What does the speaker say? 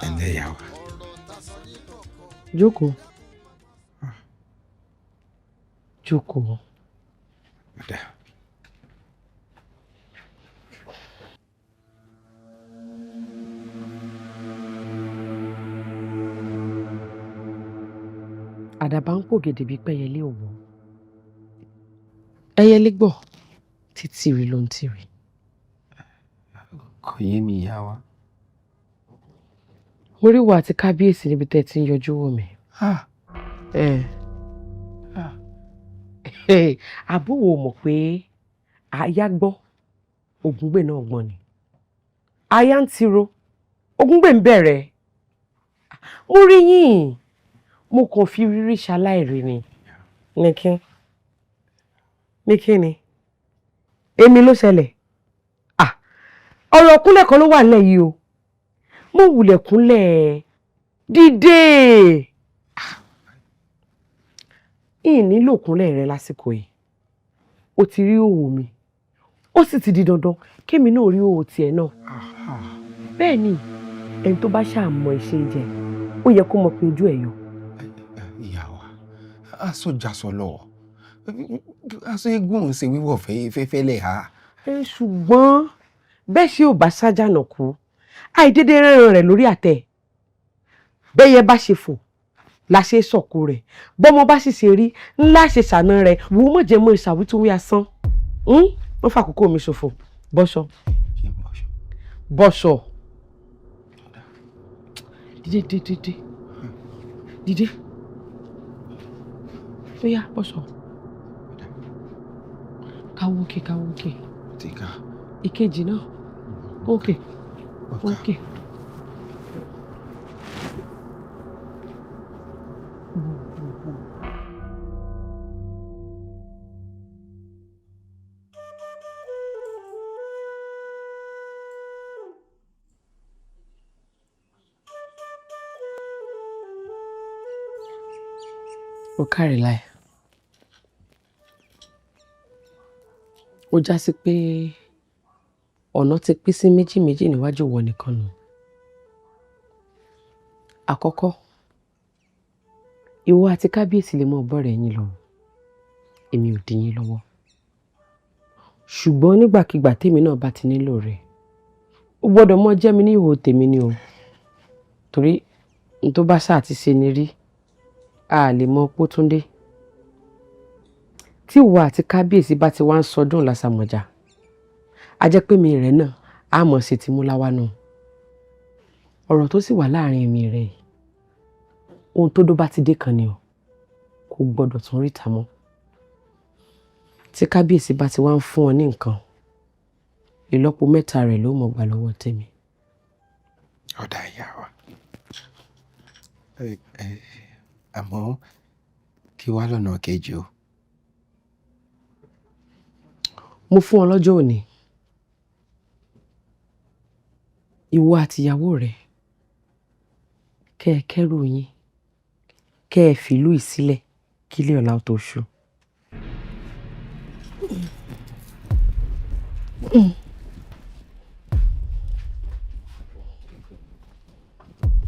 ẹ̀lẹ́ ìyá wa. Jókòó. Jókòó. Ọ̀dà. Àdàbà ń pò gèdè bí pẹ́yẹlé òwò. Ẹyẹlé gbọ́, títìrì ló ń tìrì. Kò yé mi ìyá wa. Mo rí wa àti kábíyèsí níbi tẹ́ ti ń yọjú wò mí. Àbúrò mọ̀ pé aya gbọ́, Ògúngbè náà gbọ́n ni. Aya ń tiro, Ògúngbè ń bẹ̀rẹ̀. Mo rí yín, mo kàn fi rírí ṣaláìrí ni. Ní kí ni? Èmi ló ṣẹlẹ̀. Ọ̀rọ̀ kúnlẹ̀ kan ló wà nílẹ̀ yìí o. Mo wulẹ̀ kúnlẹ̀ dìde. Nílò kúnlẹ̀ rẹ lásìkò yìí. O ti rí òwò mi. Ó sì ti di dandan kémi náà rí òwò tiẹ̀ náà. Bẹ́ẹ̀ ni, ẹni tó bá ṣàmọ̀ iṣẹ́ jẹ, ó yẹ kó mọ̀ pé ojú ẹ̀ yọ. Ìyá wa, aṣọ jàsọ lọ. Aṣọ eégún ń ṣe wíwọ̀ fẹ́fẹ́ lẹ̀ ha. Ṣùgbọ́n bẹ́ẹ̀ ṣe ò bá ṣájànà kú, àìdédé rẹ́ran rẹ̀ lórí àtẹ. Bẹ́yẹ bá ṣe fò la ṣe sọ̀kò rẹ̀, bọ́mọ bá sì ṣe rí ńlá ṣe ṣàna rẹ̀, wò ó mọ̀jẹ̀ mọ́ ìṣàwítúwí asán. Wọ́n fàkókò mi ṣòfò. Bọ́ṣọ. Bọ́ṣọ. Dìde. Ó yá, bọ́ṣọ. Káwọ́ òkè. Tìka. Ìkejì náà. Òkè. Ó kárí láì. Ó já sí pé ọ̀nà ti pín sí méjì níwájú wọ nìkan nù. Àkọ́kọ́, ìwọ àti kábíyèsí lè mọ bọ́rẹ̀ yín lọ. Èmi ò dí yín lọ́wọ́. Ṣùgbọ́n nígbàkigbà tèmi náà bá ti nílò rẹ̀, ó gbọ́dọ̀ mọ jẹ́ mi ní ìhò tèmi ni o. Torí n tó bá ṣáà ti ṣe ni rí, a lè mọ Pótúndé. Tí ìwọ àti kábíyèsí bá ti wá ń sọdún lásàmọ̀já, a jẹ́ pé mi rẹ̀ náà á mọ̀ sí ti mú láwá náà. Ọ̀rọ̀ tó sì wà láàrin mi rẹ̀ yìí, ohun tó dó bá ti dé kan ni o, kò gbọ́dọ̀ tún ríta mọ́. Tí kábíyèsí bá ti wá ń fún ọ ní nǹkan, ìlọ́po 3 rẹ̀ ló mọ̀ gbà lọ́wọ́ tèmi. Ọ̀dà ìyá wa. Àmọ́ kí wá lọ́nà kejì o. Mo fún ọ lọ́jọ́ òní. Ìwọ àti ìyàwó rẹ̀ kẹ́ ẹ kẹ́rù yín, kẹ́ ẹ fìlú ìsílẹ̀ kílé ọ̀la tó ṣú.